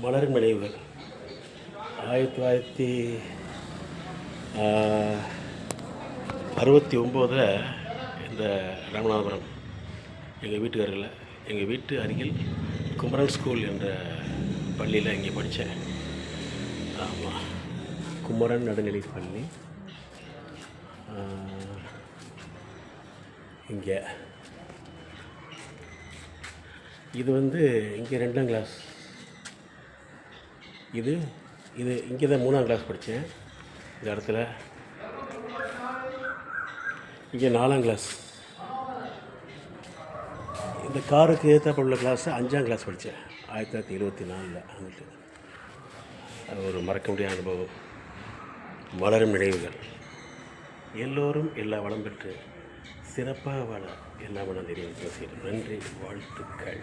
மலரும் நினைவுகள் 1969 இந்த ராமநாதபுரம் எங்கள் வீட்டு அருகில் குமரன் ஸ்கூல் என்ற பள்ளியில் இங்கே படித்தேன். ஆமாம், குமரன் நடுநிலைப் பள்ளி இங்கே. இது இங்கே 2ஆம் கிளாஸ், இது இங்கே தான் 3ஆம் கிளாஸ் படித்தேன். இந்த இடத்துல இங்கே 4ஆம் கிளாஸ். இந்த காருக்கு ஏற்றாப்புல உள்ள கிளாஸ் 5ஆம் கிளாஸ் படித்தேன் 1974. அது ஒரு மறக்க முடியாத அனுபவம். மலரும் நினைவுகள். எல்லோரும் எல்லா வளம் பெற்று சிறப்பாக வாழ எல்லா வளம் தெரிவிக்க செய்யும். நன்றி, வாழ்த்துக்கள்.